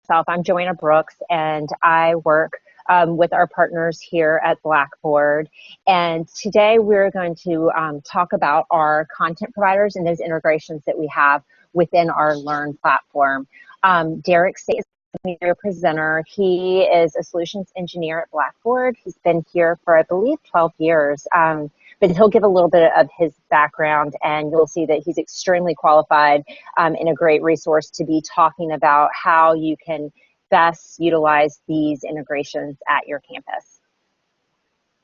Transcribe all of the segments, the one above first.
I'm Joanna Brooks, and I work with our partners here at Blackboard. And today we're going to talk about our content providers and those integrations that we have within our Learn platform. Derek State is your presenter. He is a solutions engineer at Blackboard. He's been here for, I believe, 12 years. But he'll give a little bit of his background, and you'll see that he's extremely qualified and a great resource to be talking about how you can best utilize these integrations at your campus.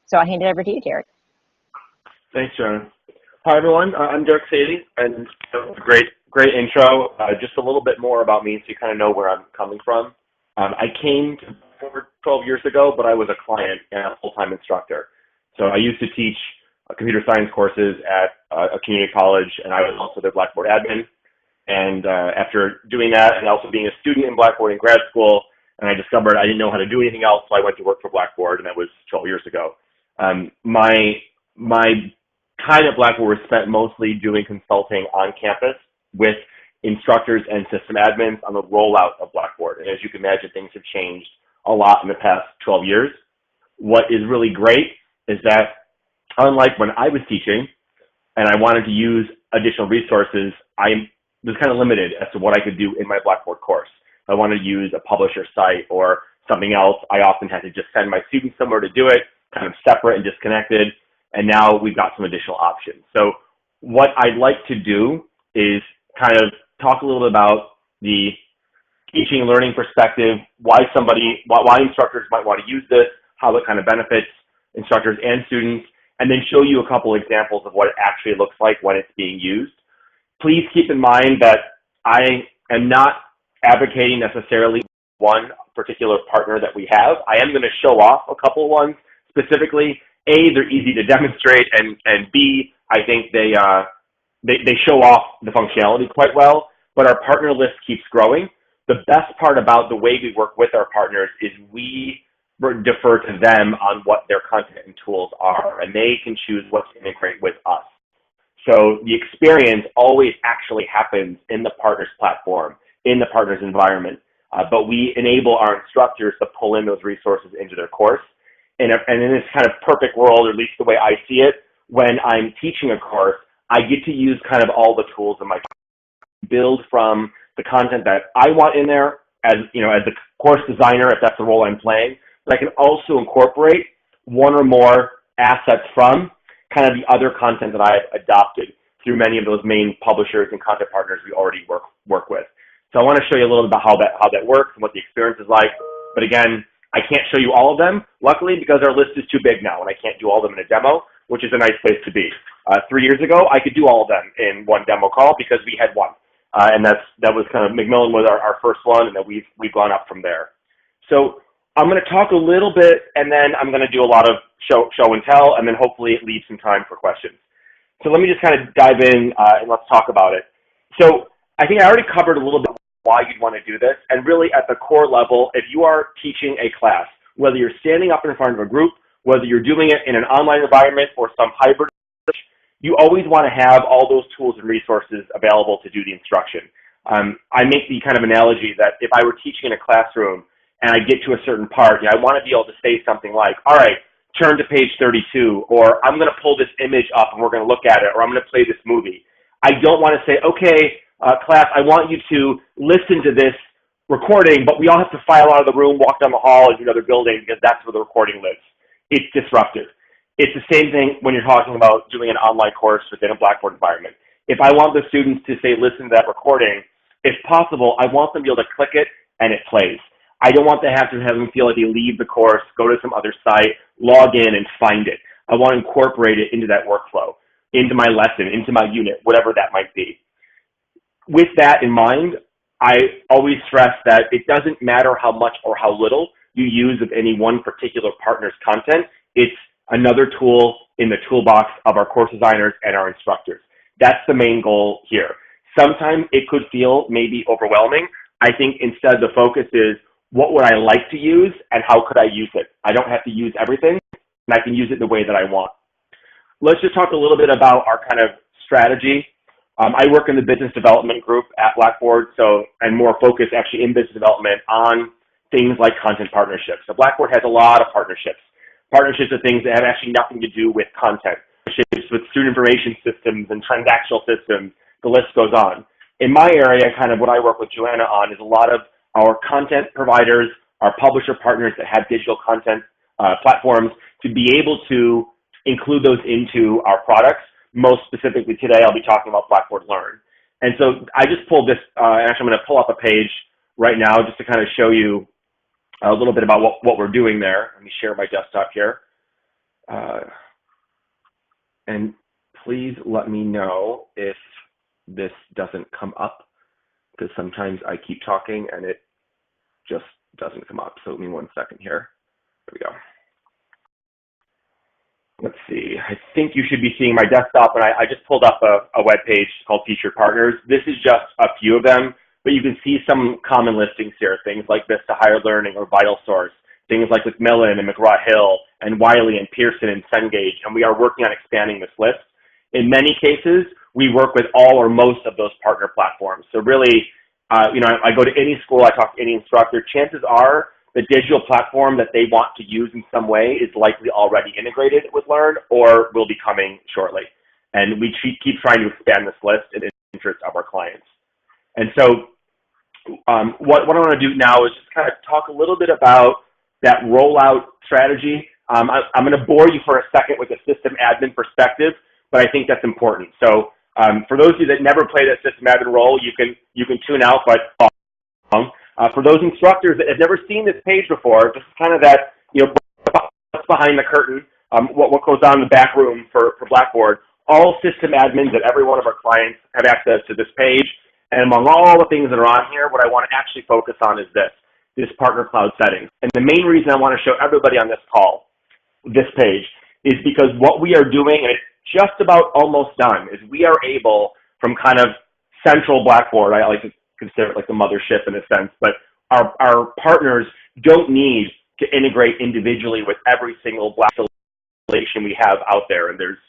So I'll hand it over to you, Derek. Thanks, Joanna. Hi, everyone. I'm Derek Sadie, and great intro. Just a little bit more about me so you kind of know where I'm coming from. I came to Blackboard 12 years ago, but I was a client and a full-time instructor. So I used to teach computer science courses at a community college, and I was also their Blackboard admin. And after doing that and also being a student in Blackboard in grad school, and I discovered I didn't know how to do anything else, so I went to work for Blackboard, and that was 12 years ago. My time at Blackboard was spent mostly doing consulting on campus with instructors and system admins on the rollout of Blackboard. And as you can imagine, things have changed a lot in the past 12 years. What is really great is that unlike when I was teaching and I wanted to use additional resources, I was kind of limited as to what I could do in my Blackboard course. If I wanted to use a publisher site or something else, I often had to just send my students somewhere to do it, kind of separate and disconnected, and now we've got some additional options. So what I'd like to do is kind of talk a little bit about the teaching and learning perspective, why instructors might want to use this, how it kind of benefits instructors and students, and then show you a couple examples of what it actually looks like when it's being used. Please keep in mind that I am not advocating necessarily one particular partner that we have. I am going to show off a couple ones specifically. A, they're easy to demonstrate, and B, I think they show off the functionality quite well, but our partner list keeps growing. The best part about the way we work with our partners is we defer to them on what their content and tools are, and they can choose what to integrate with us. So the experience always actually happens in the partner's platform, in the partner's environment, but we enable our instructors to pull in those resources into their course. And in this kind of perfect world, or at least the way I see it, when I'm teaching a course, I get to use kind of all the tools in my build from the content that I want in there as the course designer, if that's the role I'm playing. But I can also incorporate one or more assets from kind of the other content that I've adopted through many of those main publishers and content partners we already work with. So I want to show you a little bit about how that works and what the experience is like. But again, I can't show you all of them, luckily, because our list is too big now, and I can't do all of them in a demo, which is a nice place to be. 3 years ago, I could do all of them in one demo call because we had one. And that was kind of Macmillan was our first one, and then we've gone up from there. So I'm going to talk a little bit, and then I'm going to do a lot of show and tell, and then hopefully it leaves some time for questions. So let me just kind of dive in and let's talk about it. So I think I already covered a little bit why you'd want to do this, and really at the core level, if you are teaching a class, whether you're standing up in front of a group, whether you're doing it in an online environment or some hybrid, you always want to have all those tools and resources available to do the instruction. I make the kind of analogy that if I were teaching in a classroom and I get to a certain part, I want to be able to say something like, all right, turn to page 32, or I'm going to pull this image up and we're going to look at it, or I'm going to play this movie. I don't want to say, okay, class, I want you to listen to this recording, but we all have to file out of the room, walk down the hall into another building because that's where the recording lives. It's disruptive. It's the same thing when you're talking about doing an online course within a Blackboard environment. If I want the students to say, listen to that recording, if possible, I want them to be able to click it and it plays. I don't want to have them feel like they leave the course, go to some other site, log in and find it. I want to incorporate it into that workflow, into my lesson, into my unit, whatever that might be. With that in mind, I always stress that it doesn't matter how much or how little you use of any one particular partner's content. It's another tool in the toolbox of our course designers and our instructors. That's the main goal here. Sometimes it could feel maybe overwhelming. I think instead the focus is, what would I like to use and how could I use it? I don't have to use everything, and I can use it the way that I want. Let's just talk a little bit about our kind of strategy I work in the business development group at Blackboard, and more focused actually in business development on things like content partnerships. So Blackboard has a lot of partnerships. Partnerships are things that have actually nothing to do with content. Partnerships with student information systems and transactional systems, the list goes on. In my area, kind of what I work with Joanna on is a lot of our content providers, our publisher partners that have digital content platforms to be able to include those into our products. Most specifically today, I'll be talking about Blackboard Learn. And so I just pulled this, actually I'm going to pull up a page right now just to kind of show you a little bit about what we're doing there. Let me share my desktop here. And please let me know if this doesn't come up, because sometimes I keep talking and it just doesn't come up. So let me 1 second here. There we go. Let's see, I think you should be seeing my desktop, and I just pulled up a web page called Featured Partners. This is just a few of them, but you can see some common listings here, things like Vista Higher Learning or Vital Source, things like Macmillan and McGraw-Hill and Wiley and Pearson and Cengage, and we are working on expanding this list. In many cases, we work with all or most of those partner platforms. So really, I go to any school, I talk to any instructor, chances are the digital platform that they want to use in some way is likely already integrated with Learn or will be coming shortly. And we keep trying to expand this list in the interest of our clients. And so what I want to do now is just kind of talk a little bit about that rollout strategy. I'm going to bore you for a second with a system admin perspective, but I think that's important. So for those of you that never played that system admin role, you can tune out, but for those instructors that have never seen this page before, this is kind of that, what's behind the curtain, what goes on in the back room for Blackboard. All system admins at every one of our clients have access to this page. And among all the things that are on here, what I want to actually focus on is this partner cloud settings. And the main reason I want to show everybody on this call, this page, is because what we are doing, and it's just about almost done, is we are able, from kind of central Blackboard, I like to consider it like the mothership in a sense, but our partners don't need to integrate individually with every single Blackboard installation we have out there, and there's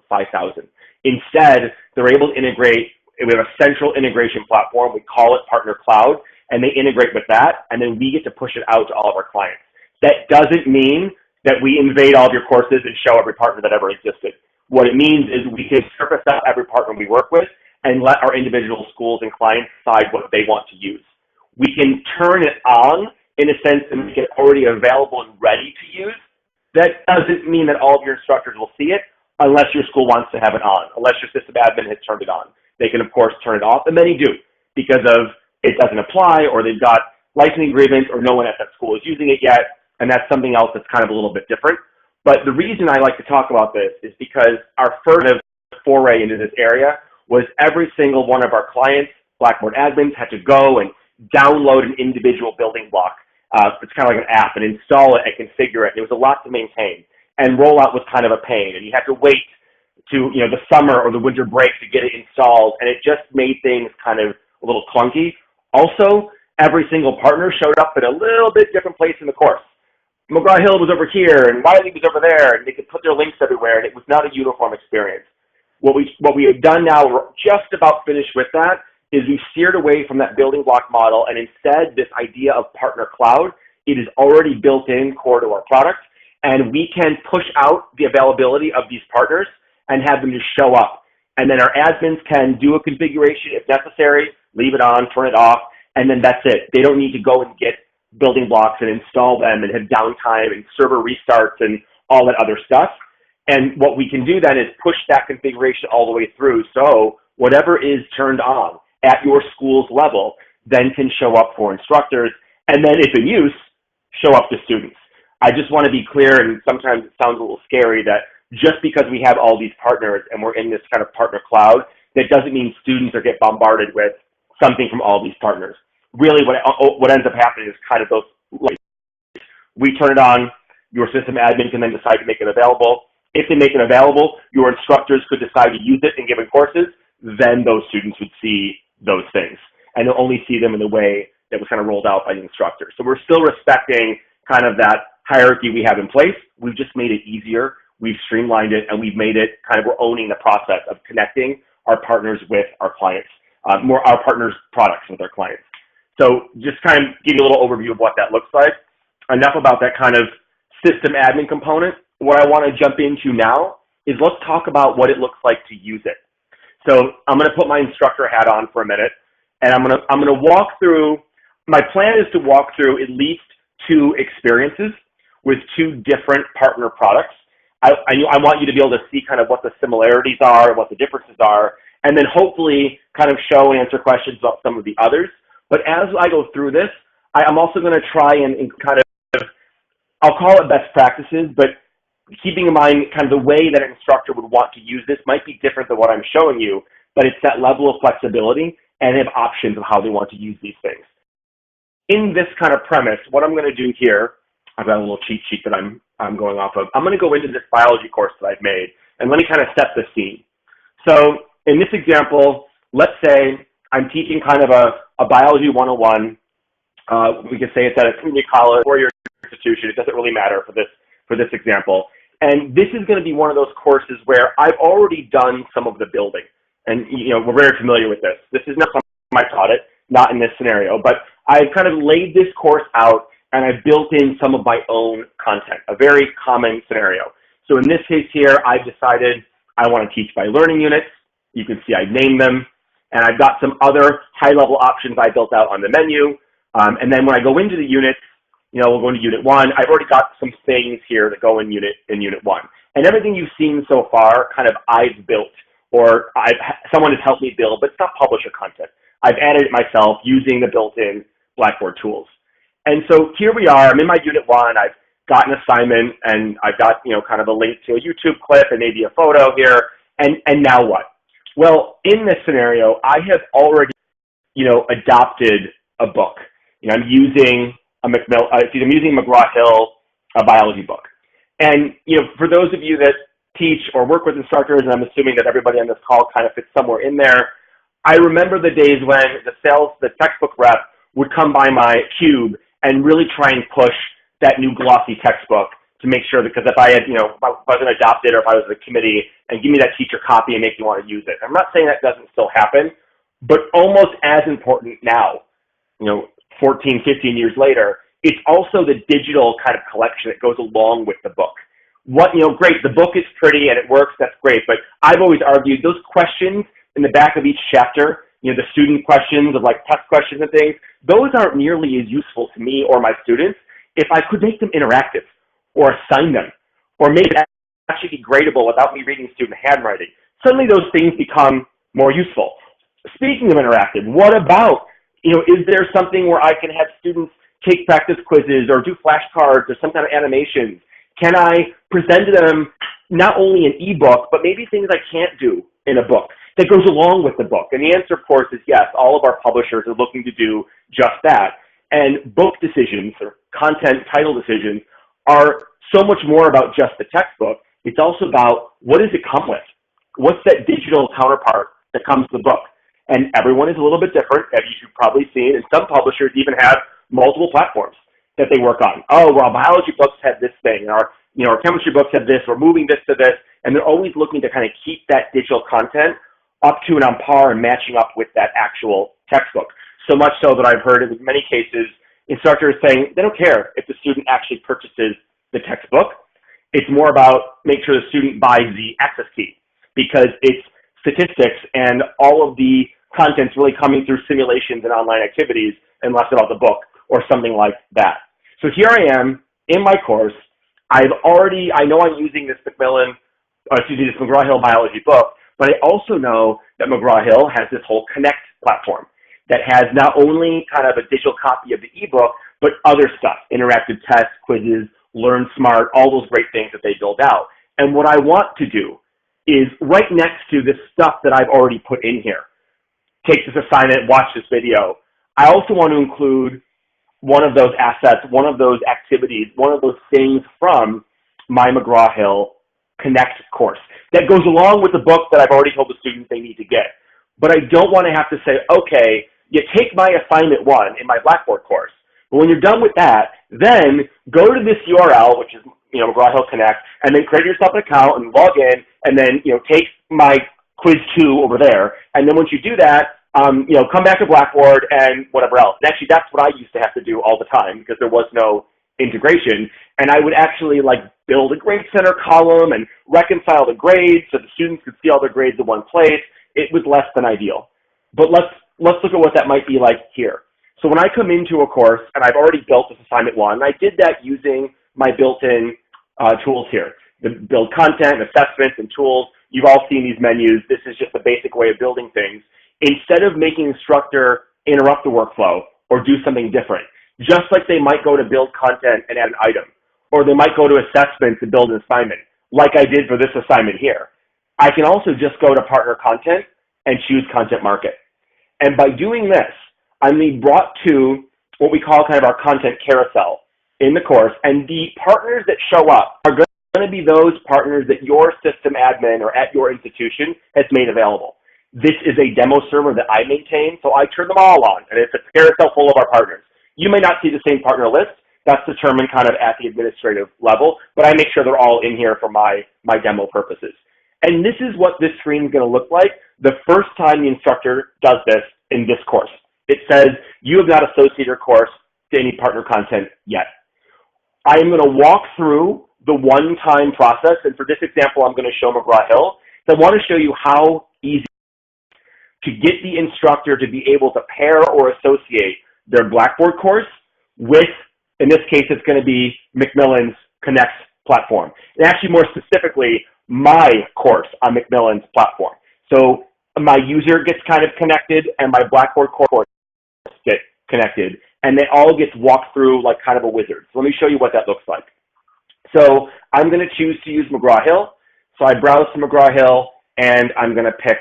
5,000. Instead, they're able to integrate. We have a central integration platform. We call it Partner Cloud, and they integrate with that, and then we get to push it out to all of our clients. That doesn't mean that we invade all of your courses and show every partner that ever existed. What it means is we can surface out every partner we work with and let our individual schools and clients decide what they want to use. We can turn it on, in a sense, and make it already available and ready to use. That doesn't mean that all of your instructors will see it unless your school wants to have it on, unless your system admin has turned it on. They can, of course, turn it off, and many do, because of it doesn't apply, or they've got licensing agreements, or no one at that school is using it yet, and that's something else that's kind of a little bit different. But the reason I like to talk about this is because our first foray into this area was every single one of our clients, Blackboard admins, had to go and download an individual building block. It's kind of like an app, and install it and configure it. It was a lot to maintain, and rollout was kind of a pain, and you had to wait to the summer or the winter break to get it installed, and it just made things kind of a little clunky. Also, every single partner showed up at a little bit different place in the course. McGraw-Hill was over here, and Wiley was over there, and they could put their links everywhere, and it was not a uniform experience. What we have done now, we're just about finished with that, is we've steered away from that building block model, and instead this idea of Partner Cloud, it is already built in core to our product, and we can push out the availability of these partners and have them just show up. And then our admins can do a configuration if necessary, leave it on, turn it off, and then that's it. They don't need to go and get building blocks and install them and have downtime and server restarts and all that other stuff. And what we can do then is push that configuration all the way through, so whatever is turned on at your school's level then can show up for instructors, and then if in use, show up to students. I just want to be clear, and sometimes it sounds a little scary, that just because we have all these partners and we're in this kind of partner cloud, that doesn't mean students are get bombarded with something from all these partners. Really what ends up happening is kind of those, like, we turn it on, your system admin can then decide to make it available. If they make it available, your instructors could decide to use it in given courses, then those students would see those things. And they'll only see them in the way that was kind of rolled out by the instructor. So we're still respecting kind of that hierarchy we have in place. We've just made it easier. We've streamlined it, and we've made it kind of, we're owning the process of connecting our partners with our clients, more our partners' products with our clients. So just kind of give you a little overview of what that looks like. Enough about that kind of system admin component. What I want to jump into now is let's talk about what it looks like to use it. So I'm going to put my instructor hat on for a minute, and I'm going to walk through. My plan is to walk through at least 2 experiences with 2 different partner products. I want you to be able to see kind of what the similarities are, what the differences are, and then hopefully kind of show and answer questions about some of the others. But as I go through this, I'm also going to try and kind of, I'll call it best practices, but keeping in mind kind of the way that an instructor would want to use this might be different than what I'm showing you, but it's that level of flexibility and they have options of how they want to use these things. In this kind of premise, what I'm going to do here, I've got a little cheat sheet that I'm going off of. I'm going to go into this biology course that I've made, and let me kind of set the scene. So in this example, let's say I'm teaching kind of a biology 101. We could say it's at a community college or your institution. It doesn't really matter for this example. And this is going to be one of those courses where I've already done some of the building. And, we're very familiar with this. This is not something I taught it, not in this scenario, but I've kind of laid this course out and I've built in some of my own content, a very common scenario. So in this case here, I've decided I want to teach by learning units. You can see I named them. And I've got some other high-level options I built out on the menu. And then when I go into the units, we'll go into Unit 1. I've already got some things here that go in Unit 1. And everything you've seen so far, kind of I've built, or someone has helped me build, but it's not publisher content. I've added it myself using the built-in Blackboard tools. And so here we are. I'm in my Unit 1. I've got an assignment, and I've got kind of a link to a YouTube clip and maybe a photo here. And now what? Well, in this scenario, I have already adopted a book. I'm using I'm using McGraw-Hill, a biology book. And, for those of you that teach or work with instructors, and I'm assuming that everybody on this call kind of fits somewhere in there, I remember the days when the textbook rep would come by my cube and really try and push that new glossy textbook to make sure that, because if I had, if I wasn't adopted or if I was the committee, and give me that teacher copy and make me want to use it. I'm not saying that doesn't still happen, but almost as important now, 14, 15 years later, it's also the digital kind of collection that goes along with the book. Great, the book is pretty and it works, that's great, but I've always argued those questions in the back of each chapter, the student questions of like test questions and things, those aren't nearly as useful to me or my students if I could make them interactive or assign them or make it actually be gradable without me reading student handwriting. Suddenly those things become more useful. Speaking of interactive, what about, is there something where I can have students take practice quizzes or do flashcards or some kind of animations? Can I present to them not only an ebook, but maybe things I can't do in a book that goes along with the book? And the answer, of course, is yes. All of our publishers are looking to do just that. And book decisions or content title decisions are so much more about just the textbook. It's also about what does it come with? What's that digital counterpart that comes to the book? And everyone is a little bit different, as you've probably seen. And some publishers even have multiple platforms that they work on. Oh, well, biology books have this thing, or our chemistry books have this, we're moving this to this, and they're always looking to kind of keep that digital content up to and on par and matching up with that actual textbook. So much so that I've heard in many cases, instructors saying they don't care if the student actually purchases the textbook. It's more about make sure the student buys the access key, because it's statistics and all of the content's really coming through simulations and online activities and less about the book or something like that. So here I am in my course. I know I'm using this this McGraw-Hill biology book, but I also know that McGraw-Hill has this whole Connect platform that has not only kind of a digital copy of the ebook, but other stuff, interactive tests, quizzes, Learn Smart, all those great things that they build out. And what I want to do is right next to this stuff that I've already put in here, take this assignment, watch this video, I also want to include one of those assets, one of those activities, one of those things from my McGraw-Hill Connect course that goes along with the book that I've already told the students they need to get. But I don't want to have to say, okay, you take my assignment 1 in my Blackboard course. But when you're done with that, then go to this URL, which is McGraw-Hill Connect, and then create yourself an account and log in, and then take my quiz 2 over there. And then once you do that, come back to Blackboard and whatever else. And actually, that's what I used to have to do all the time because there was no integration. And I would actually build a grade center column and reconcile the grades so the students could see all their grades in one place. It was less than ideal. But let's look at what that might be like here. So when I come into a course and I've already built this assignment 1, and I did that using my built-in tools here. The build content, assessments, and tools. You've all seen these menus. This is just a basic way of building things. Instead of making instructor interrupt the workflow or do something different, just like they might go to build content and add an item, or they might go to assessments and build an assignment, like I did for this assignment here. I can also just go to partner content and choose content market. And by doing this, I'm being brought to what we call kind of our content carousel in the course, and the partners that show up are going to be those partners that your system admin or at your institution has made available. This is a demo server that I maintain, so I turn them all on, and it's a carousel full of our partners. You may not see the same partner list. That's determined kind of at the administrative level, but I make sure they're all in here for my demo purposes. And this is what this screen is going to look like the first time the instructor does this in this course. It says, you have not associated your course to any partner content yet. I am going to walk through the one-time process, and for this example, I'm going to show McGraw-Hill. So I want to show you how easy to get the instructor to be able to pair or associate their Blackboard course with, in this case, it's going to be Macmillan's Connect platform. And actually, more specifically, my course on Macmillan's platform. So my user gets kind of connected, and my Blackboard course get connected, and they all get walked through like kind of a wizard. So let me show you what that looks like. So I'm going to choose to use McGraw-Hill. So I browse to McGraw-Hill, and I'm going to pick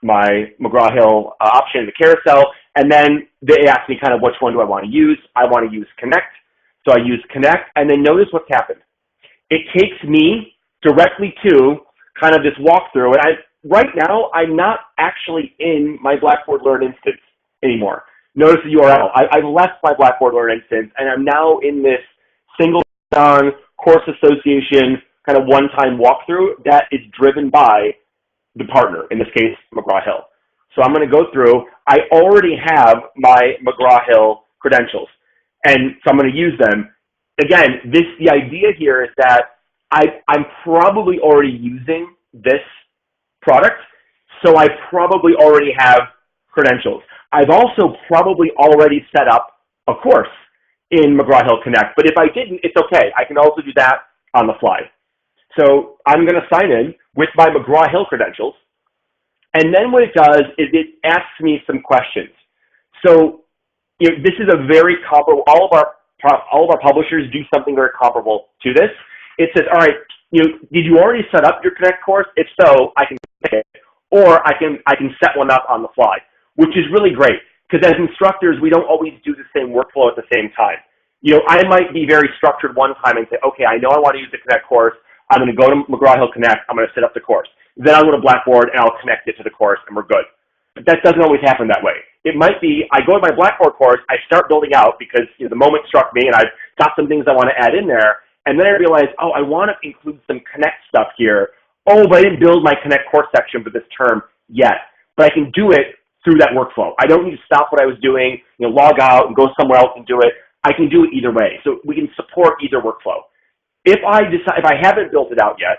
my McGraw-Hill option in the carousel, and then they ask me kind of which one do I want to use. I want to use Connect, so I use Connect, and then notice what's happened. It takes me directly to kind of this walkthrough, and right now I'm not actually in my Blackboard Learn instance anymore. Notice the URL. I left my Blackboard Learn instance, and I'm now in this single course association kind of one-time walkthrough that is driven by the partner, in this case, McGraw-Hill. So I'm going to go through. I already have my McGraw-Hill credentials, and so I'm going to use them. Again, the idea here is that I'm probably already using this product, so I probably already have credentials. I've also probably already set up a course in McGraw-Hill Connect, but if I didn't, it's okay. I can also do that on the fly. So I'm going to sign in with my McGraw-Hill credentials, and then what it does is it asks me some questions. So this is a very comparable. All of our publishers do something very comparable to this. It says, all right, did you already set up your Connect course? If so, I can pick it, or I can set one up on the fly, which is really great because as instructors, we don't always do the same workflow at the same time. I might be very structured one time and say, okay, I know I want to use the Connect course. I'm going to go to McGraw-Hill Connect. I'm going to set up the course. Then I'll go to Blackboard and I'll connect it to the course and we're good. But that doesn't always happen that way. It might be I go to my Blackboard course, I start building out because the moment struck me and I've got some things I want to add in there. And then I realize, oh, I want to include some Connect stuff here. Oh, but I didn't build my Connect course section for this term yet. But I can do it through that workflow. I don't need to stop what I was doing, log out and go somewhere else and do it. I can do it either way. So we can support either workflow. If I haven't built it out yet,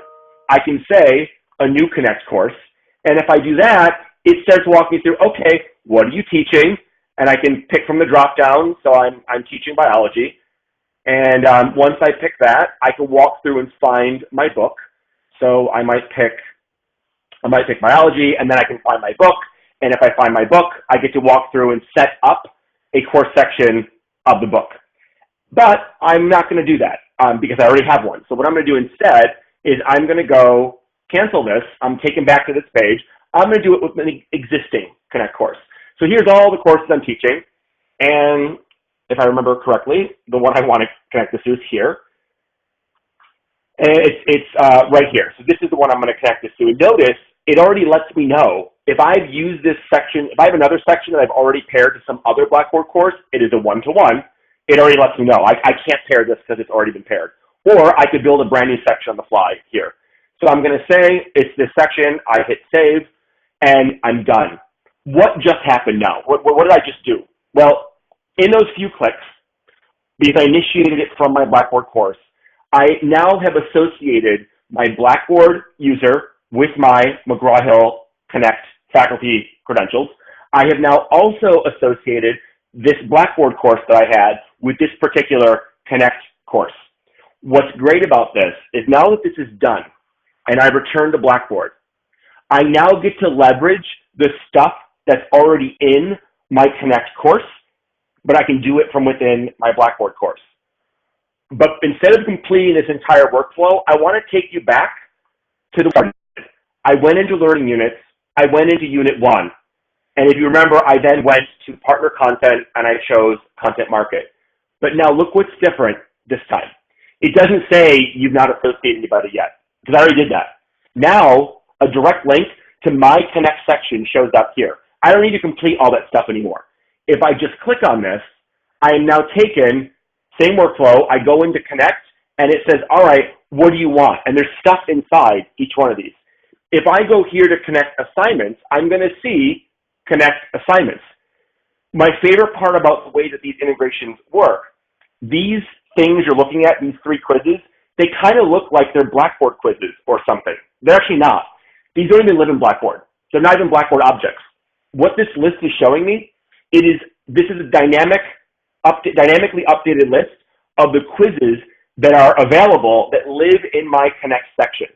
I can say a new Connect course. And if I do that, it starts walking me through, okay, what are you teaching? And I can pick from the drop down. So I'm teaching biology. And once I pick that, I can walk through and find my book. So I might pick biology, and then I can find my book. And if I find my book, I get to walk through and set up a course section of the book. But I'm not going to do that because I already have one. So what I'm going to do instead is I'm going to go cancel this. I'm taken back to this page. I'm going to do it with an existing Connect course. So here's all the courses I'm teaching. And if I remember correctly, the one I want to connect this to is here. And it's right here. So this is the one I'm going to connect this to. And notice it already lets me know if I've used this section, if I have another section that I've already paired to some other Blackboard course, it is a one-to-one. It already lets me know. I can't pair this because it's already been paired. Or I could build a brand new section on the fly here. So I'm going to say it's this section. I hit save. and I'm done. What just happened now? What did I just do? Well, in those few clicks, because I initiated it from my Blackboard course, I now have associated my Blackboard user with my McGraw-Hill Connect faculty credentials. I have now also associated this Blackboard course that I had with this particular Connect course. What's great about this is now that this is done and I return to Blackboard, I now get to leverage the stuff that's already in my Connect course, but I can do it from within my Blackboard course. But instead of completing this entire workflow, I want to take you back to the start. I went into learning units. I went into unit 1. And if you remember, I then went to partner content and I chose content market. But now look what's different this time. It doesn't say you've not associated anybody yet, because I already did that. Now, a direct link to my Connect section shows up here. I don't need to complete all that stuff anymore. If I just click on this, I am now taken, same workflow, I go into Connect, and it says, all right, what do you want? And there's stuff inside each one of these. If I go here to Connect assignments, I'm going to see Connect assignments. My favorite part about the way that these integrations work, these things you're looking at, these 3 quizzes, they kind of look like they're Blackboard quizzes or something. They're actually not. These don't even live in Blackboard. They're not even Blackboard objects. What this list is showing me, this is a dynamically updated list of the quizzes that are available that live in my Connect section.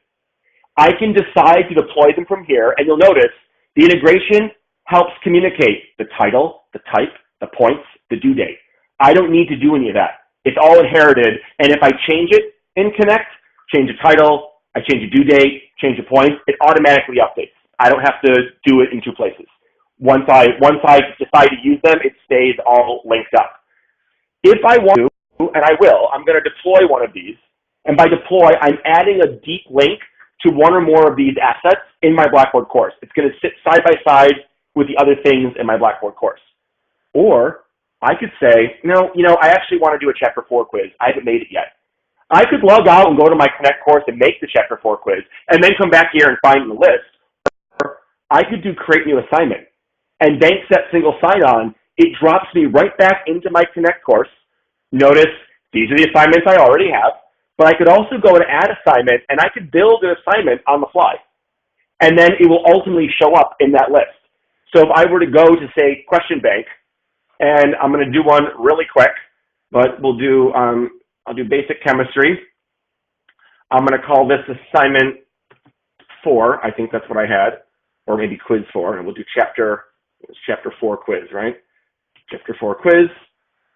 I can decide to deploy them from here, and you'll notice the integration helps communicate the title, the type, the points, the due date. I don't need to do any of that. It's all inherited, and if I change it in Connect, change the title, I change the due date, change the points, it automatically updates. I don't have to do it in 2 places. Once I decide to use them, it stays all linked up. If I want to, and I will, I'm going to deploy one of these, and by deploy, I'm adding a deep link to one or more of these assets in my Blackboard course. It's going to sit side by side with the other things in my Blackboard course. Or I could say, no, I actually want to do a Chapter 4 quiz. I haven't made it yet. I could log out and go to my Connect course and make the Chapter 4 quiz, and then come back here and find the list. Or I could do Create New Assignment. And bank set single sign-on, it drops me right back into my Connect course. Notice these are the assignments I already have, but I could also go and add assignment, and I could build an assignment on the fly. And then it will ultimately show up in that list. So if I were to go to, say, Question Bank, and I'm going to do one really quick, but we'll do, I'll do basic chemistry. I'm going to call this assignment 4. I think that's what I had, or maybe quiz 4, and we'll do chapter 4 quiz, right? Chapter 4 quiz.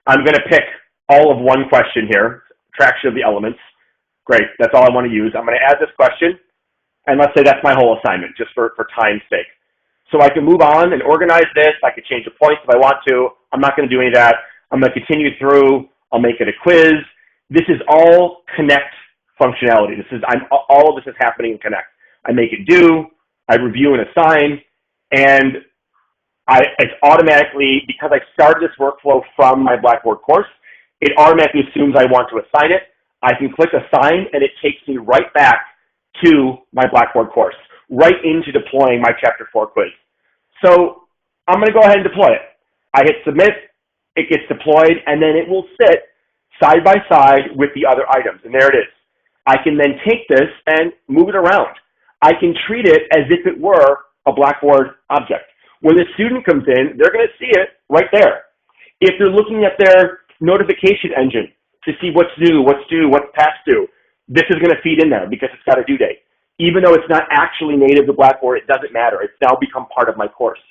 I'm going to pick all of one question here, traction of the elements. Great, that's all I want to use. I'm going to add this question, and let's say that's my whole assignment, just for time's sake. So I can move on and organize this. I could change the points if I want to. I'm not going to do any of that. I'm going to continue through. I'll make it a quiz. This is all Connect functionality. All of this is happening in Connect. I make it due. I review and assign, and it's automatically, because I started this workflow from my Blackboard course, it automatically assumes I want to assign it. I can click assign, and it takes me right back to my Blackboard course, right into deploying my Chapter 4 quiz. So I'm going to go ahead and deploy it. I hit submit, it gets deployed, and then it will sit side by side with the other items, and there it is. I can then take this and move it around. I can treat it as if it were a Blackboard object. When the student comes in, they're going to see it right there. If they're looking at their notification engine to see what's new, what's due, what's past due, this is going to feed in there because it's got a due date. Even though it's not actually native to Blackboard, it doesn't matter. It's now become part of my course.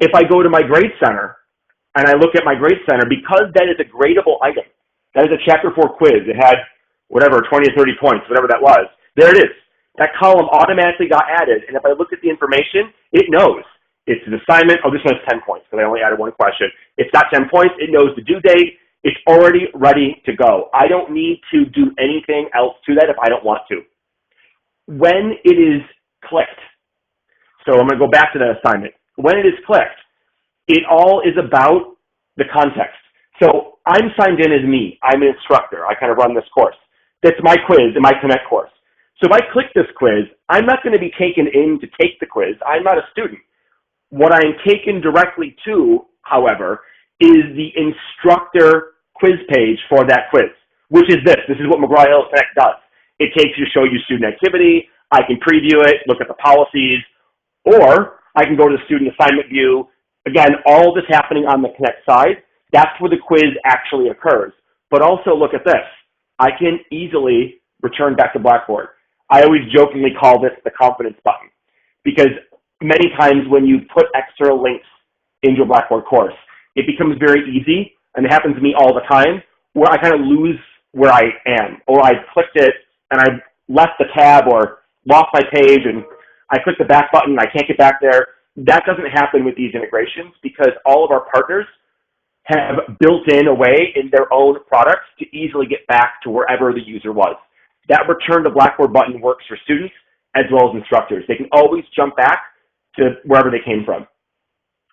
If I go to my Grade Center and I look at my Grade Center, because that is a gradable item, that is a Chapter 4 quiz. It had whatever, 20 or 30 points, whatever that was. There it is. That column automatically got added, and if I look at the information, it knows. It's an assignment. Oh, this one has 10 points because I only added one question. It's got 10 points. It knows the due date. It's already ready to go. I don't need to do anything else to that if I don't want to. When it is clicked, so I'm going to go back to that assignment. When it is clicked, it all is about the context. So I'm signed in as me. I'm an instructor. I kind of run this course. That's my quiz in my Connect course. So if I click this quiz, I'm not going to be taken in to take the quiz. I'm not a student. What I'm taken directly to, however, is the instructor quiz page for that quiz, which is this. This is what McGraw-Hill Connect does. It takes you to show you student activity. I can preview it, look at the policies, or I can go to the student assignment view. Again, all this happening on the Connect side. That's where the quiz actually occurs. But also look at this. I can easily return back to Blackboard. I always jokingly call this the confidence button, because many times when you put extra links into a Blackboard course, it becomes very easy, and it happens to me all the time, where I kind of lose where I am, or I clicked it and I left the tab or lost my page and I clicked the back button and I can't get back there. That doesn't happen with these integrations because all of our partners have built in a way in their own products to easily get back to wherever the user was. That return to Blackboard button works for students as well as instructors. They can always jump back to wherever they came from.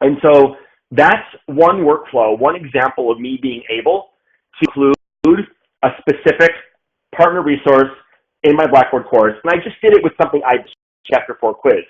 And so that's one workflow, one example of me being able to include a specific partner resource in my Blackboard course. And I just did it with something I Chapter 4 quiz.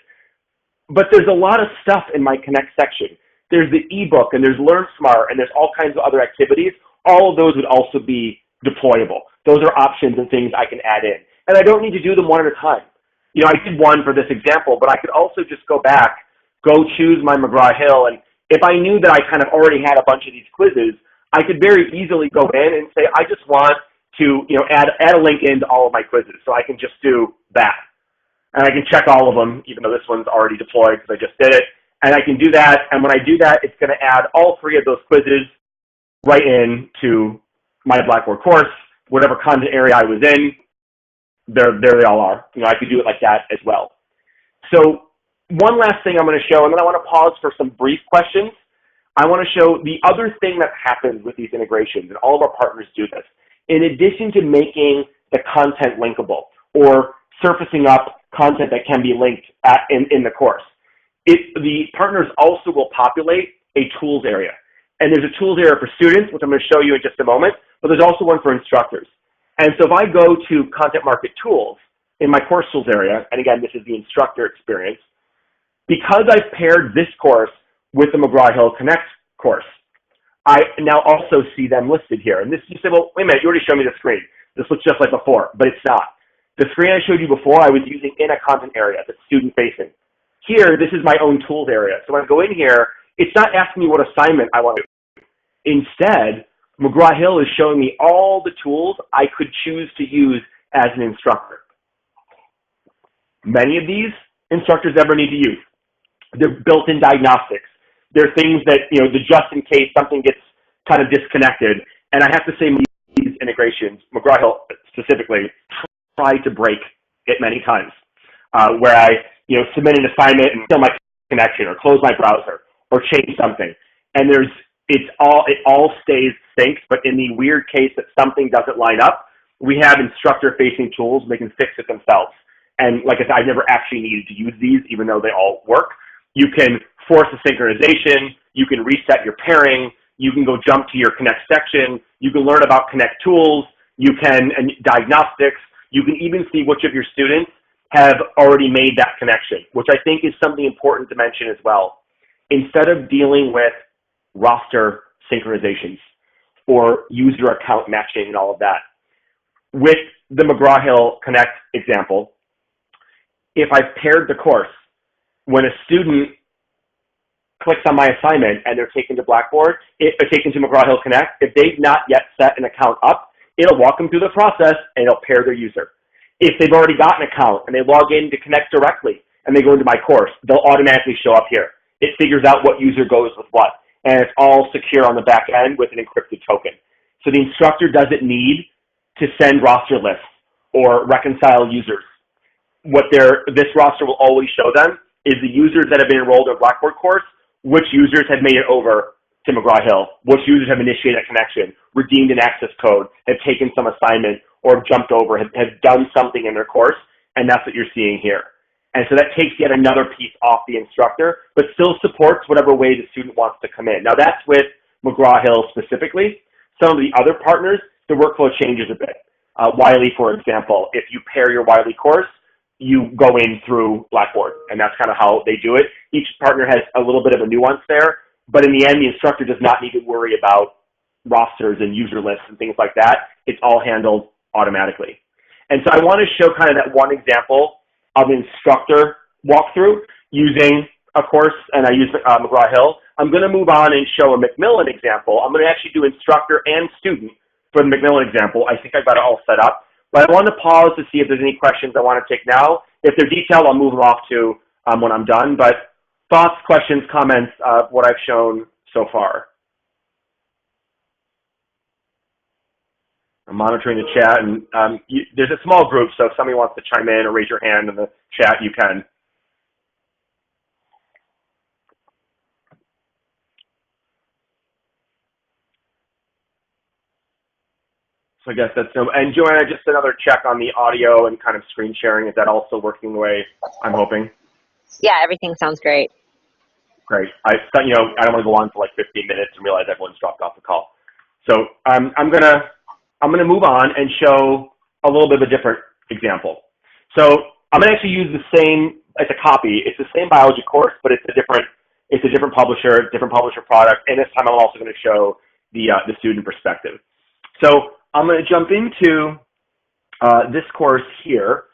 But there's a lot of stuff in my Connect section. There's the ebook, and there's Learn Smart, and there's all kinds of other activities. All of those would also be deployable. Those are options and things I can add in. And I don't need to do them one at a time. You know, I did one for this example, but I could also just go back, go choose my McGraw-Hill, and if I knew that I kind of already had a bunch of these quizzes, I could very easily go in and say, I just want to, you know, add a link into all of my quizzes. So I can just do that. And I can check all of them, even though this one's already deployed because I just did it. And I can do that. And when I do that, it's going to add all three of those quizzes right into my Blackboard course, whatever content area I was in. There they all are. You know, I could do it like that as well. So one last thing I'm going to show, and then I want to pause for some brief questions. I want to show the other thing that happens with these integrations, and all of our partners do this. In addition to making the content linkable or surfacing up content that can be linked in the course, the partners also will populate a tools area. And there's a tools area for students, which I'm going to show you in just a moment, but there's also one for instructors. And so if I go to Content Market Tools in my course tools area, and again, this is the instructor experience, because I've paired this course with the McGraw-Hill Connect course, I now also see them listed here. And this, you say, well, wait a minute, you already showed me the screen. This looks just like before, but it's not. The screen I showed you before, I was using in a content area that's student-facing. Here, this is my own tools area. So when I go in here, it's not asking me what assignment I want to do. Instead, McGraw-Hill is showing me all the tools I could choose to use as an instructor. Many of these instructors never need to use. They're built-in diagnostics. They're things that, you know, just in case something gets kind of disconnected. And I have to say, these integrations, McGraw-Hill specifically, try to break it many times, where I, you know, submit an assignment and kill my connection or close my browser or change something. And it all stays synced, but in the weird case that something doesn't line up, we have instructor-facing tools and they can fix it themselves. And like I said, I've never actually needed to use these, even though they all work. You can force a synchronization. You can reset your pairing. You can go jump to your Connect section. You can learn about Connect tools. You can, and diagnostics. You can even see which of your students have already made that connection, which I think is something important to mention as well. Instead of dealing with roster synchronizations or user account matching and all of that, with the McGraw-Hill Connect example, if I've paired the course, when a student clicks on my assignment and they're taken to Blackboard, taken to McGraw-Hill Connect, if they've not yet set an account up, it'll walk them through the process and it'll pair their user. If they've already got an account and they log in to Connect directly and they go into my course, they'll automatically show up here. It figures out what user goes with what, and it's all secure on the back end with an encrypted token. So the instructor doesn't need to send roster lists or reconcile users. This roster will always show them is the users that have been enrolled in a Blackboard course, which users have made it over to McGraw-Hill, which users have initiated a connection, redeemed an access code, have taken some assignment, or have jumped over, have done something in their course, and that's what you're seeing here. And so that takes yet another piece off the instructor, but still supports whatever way the student wants to come in. Now that's with McGraw-Hill specifically. Some of the other partners, the workflow changes a bit. Wiley, for example, if you pair your Wiley course, you go in through Blackboard, and that's kind of how they do it. Each partner has a little bit of a nuance there, but in the end, the instructor does not need to worry about rosters and user lists and things like that. It's all handled automatically. And so I want to show kind of that one example of instructor walkthrough using a course, and I use McGraw-Hill. I'm going to move on and show a Macmillan example. I'm going to actually do instructor and student for the Macmillan example. I think I've got it all set up. But I want to pause to see if there's any questions I want to take now. If they're detailed, I'll move them off to when I'm done. But thoughts, questions, comments of what I've shown so far? I'm monitoring the chat, and there's a small group, so if somebody wants to chime in or raise your hand in the chat, you can. So I guess that's no, and Joanna, just another check on the audio and kind of screen sharing. Is that also working the way I'm hoping? Yeah, everything sounds great. Great. I don't want to go on for like 15 minutes and realize everyone's dropped off the call. So I'm gonna move on and show a little bit of a different example. So I'm gonna actually use the same, it's a copy. It's the same biology course, but it's a different publisher, different publisher product, and this time I'm also going to show the student perspective. So I'm going to jump into this course here,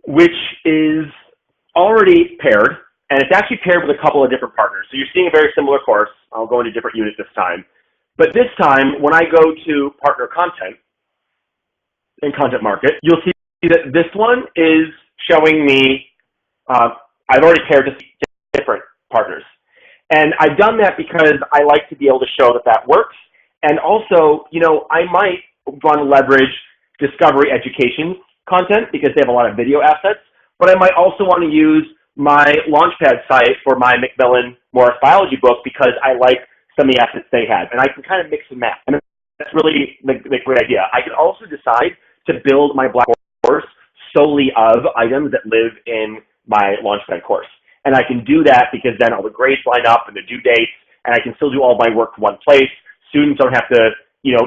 which is already paired, and it's actually paired with a couple of different partners. So you're seeing a very similar course. I'll go into different units this time. But this time, when I go to partner content in Content Market, you'll see that this one is showing me, I've already paired to different partners. And I've done that because I like to be able to show that that works. And also, I might want to leverage Discovery Education content because they have a lot of video assets, but I might also want to use my Launchpad site for my Macmillan Morris Biology book because I like some of the assets they had. And I can kind of mix and match. And that's really the great idea. I can also decide to build my Blackboard course solely of items that live in my Launchpad course. And I can do that because then all the grades line up and the due dates, and I can still do all my work in one place. Students don't have to,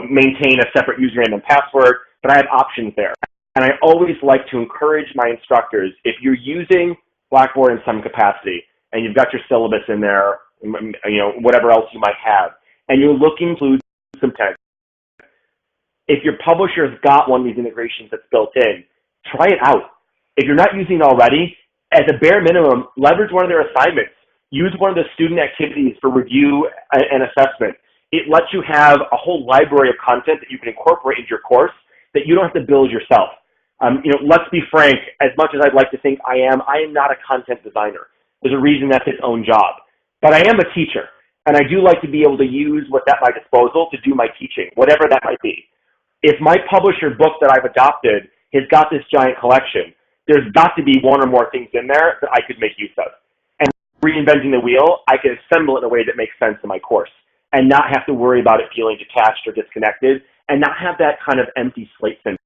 maintain a separate username and password, but I have options there. And I always like to encourage my instructors, if you're using Blackboard in some capacity, and you've got your syllabus in there, whatever else you might have, and you're looking to include some text, if your publisher's got one of these integrations that's built in, try it out. If you're not using it already, as a bare minimum, leverage one of their assignments. Use one of the student activities for review and assessment. It lets you have a whole library of content that you can incorporate into your course that you don't have to build yourself. Let's be frank, as much as I'd like to think I am not a content designer. There's a reason that's its own job. But I am a teacher, and I do like to be able to use what's at my disposal to do my teaching, whatever that might be. If my publisher book that I've adopted has got this giant collection, there's got to be one or more things in there that I could make use of. And reinventing the wheel, I can assemble it in a way that makes sense in my course and not have to worry about it feeling detached or disconnected and not have that kind of empty slate syndrome.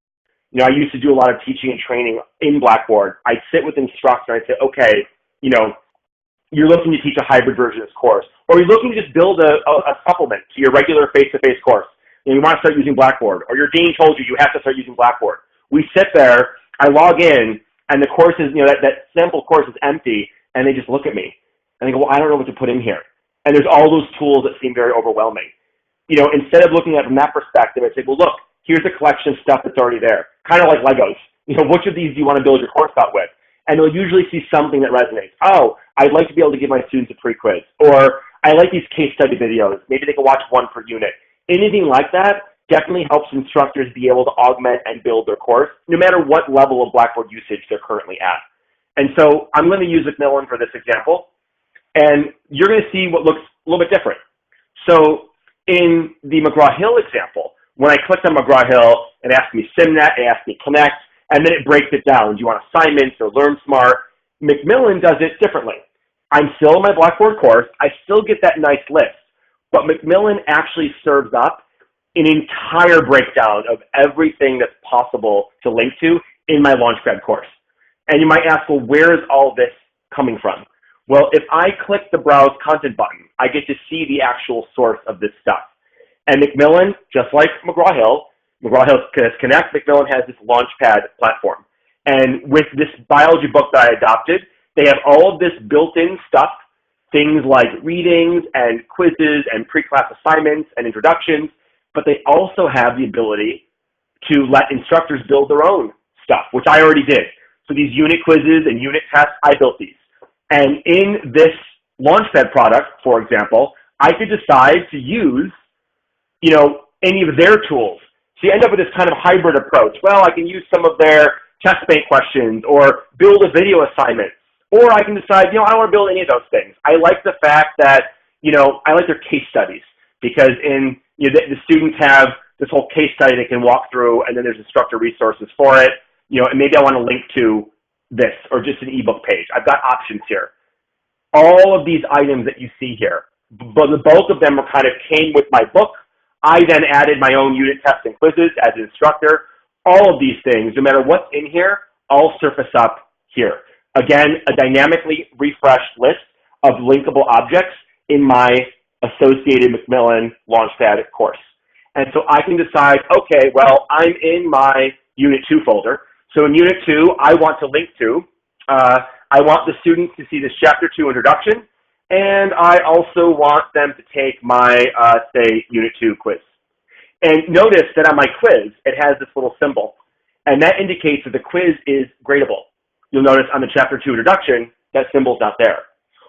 I used to do a lot of teaching and training in Blackboard. I'd sit with the instructor and I'd say, okay, you're looking to teach a hybrid version of this course, or you're looking to just build a supplement to your regular face-to-face course. You want to start using Blackboard, or your dean told you have to start using Blackboard. We sit there, I log in, and the course is, that sample course is empty, and they just look at me. And they go, well, I don't know what to put in here. And there's all those tools that seem very overwhelming. Instead of looking at it from that perspective, I say, well, look, here's a collection of stuff that's already there. Kind of like Legos. Which of these do you want to build your course out with? And they'll usually see something that resonates. Oh, I'd like to be able to give my students a pre-quiz. Or I like these case study videos. Maybe they can watch one per unit. Anything like that definitely helps instructors be able to augment and build their course, no matter what level of Blackboard usage they're currently at. And so I'm going to use Macmillan for this example. And you're going to see what looks a little bit different. So in the McGraw-Hill example, when I clicked on McGraw-Hill, it asked me SimNet, it asked me Connect, and then it breaks it down. Do you want assignments or Learn Smart? Macmillan does it differently. I'm still in my Blackboard course. I still get that nice list. But Macmillan actually serves up an entire breakdown of everything that's possible to link to in my Launchpad course. And you might ask, well, where is all this coming from? Well, if I click the Browse Content button, I get to see the actual source of this stuff. And Macmillan, just like McGraw-Hill, McGraw-Hill Connect, Macmillan has this Launchpad platform. And with this biology book that I adopted, they have all of this built-in stuff, things like readings and quizzes and pre-class assignments and introductions, but they also have the ability to let instructors build their own stuff, which I already did. So these unit quizzes and unit tests, I built these. And in this Launchpad product, for example, I could decide to use, any of their tools. So you end up with this kind of hybrid approach. Well, I can use some of their test bank questions or build a video assignment. Or I can decide, I don't want to build any of those things. I like the fact that, I like their case studies because the students have this whole case study they can walk through, and then there's instructor resources for it. And maybe I want to link to this or just an ebook page. I've got options here. All of these items that you see here, but the bulk of them came with my book. I then added my own unit tests and quizzes as an instructor. All of these things, no matter what's in here, all surface up here. Again, a dynamically refreshed list of linkable objects in my associated Macmillan Launchpad course. And so I can decide, okay, well, I'm in my Unit 2 folder. So in Unit 2, I want to link to, I want the students to see this Chapter 2 introduction, and I also want them to take my, say, Unit 2 quiz. And notice that on my quiz, it has this little symbol, and that indicates that the quiz is gradable. You'll notice on the Chapter 2 introduction, that symbol's not there.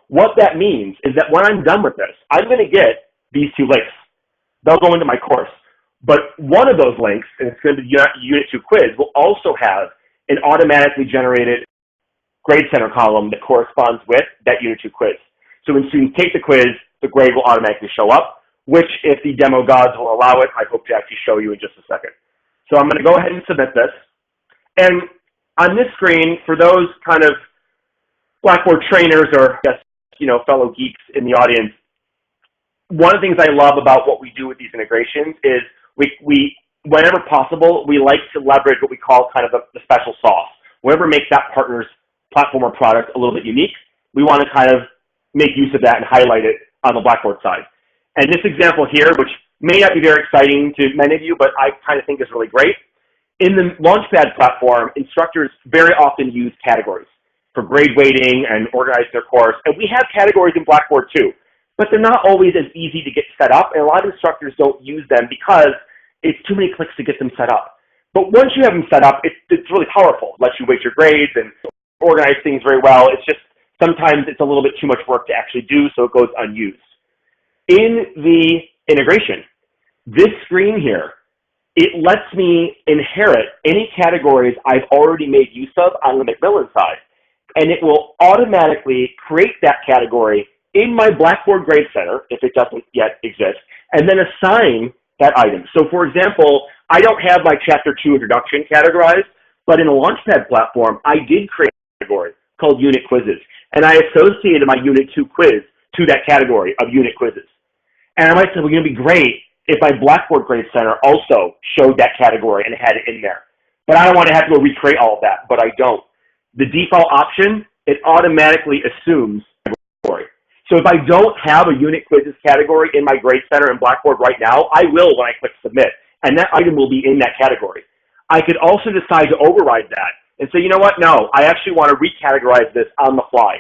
What that means is that when I'm done with this, I'm going to get these 2 links. They'll go into my course. But one of those links, and it's going to be Unit 2 quiz, will also have an automatically generated grade center column that corresponds with that Unit 2 quiz. So when students take the quiz, the grade will automatically show up, which, if the demo gods will allow it, I hope to actually show you in just a second. So I'm going to go ahead and submit this. And on this screen, for those kind of Blackboard trainers or, fellow geeks in the audience, one of the things I love about what we do with these integrations is we whenever possible, we like to leverage what we call kind of the special sauce. Whatever makes that partner's platform or product a little bit unique, we want to kind of make use of that and highlight it on the Blackboard side. And this example here, which may not be very exciting to many of you, but I kind of think is really great. In the Launchpad platform, instructors very often use categories for grade weighting and organizing their course. And we have categories in Blackboard too, but they're not always as easy to get set up. And a lot of instructors don't use them because it's too many clicks to get them set up. But once you have them set up, it's really powerful. It lets you weight your grades and organize things very well. It's just sometimes it's a little bit too much work to actually do, so it goes unused. In the integration, this screen here, it lets me inherit any categories I've already made use of on the Macmillan side, and it will automatically create that category in my Blackboard Grade Center, if it doesn't yet exist, and then assign that item. So for example, I don't have my Chapter 2 introduction categorized, but in the Launchpad platform, I did create a category called Unit Quizzes, and I associated my Unit 2 quiz to that category of Unit Quizzes. And I might say, well, it'd be great if my Blackboard Grade Center also showed that category and had it in there. But I don't want to have to go recreate all of that, but I don't. The default option, it automatically assumes category. So if I don't have a Unit Quizzes category in my Grade Center in Blackboard right now, I will when I click Submit, and that item will be in that category. I could also decide to override that and say, you know what, no, I actually want to recategorize this on the fly.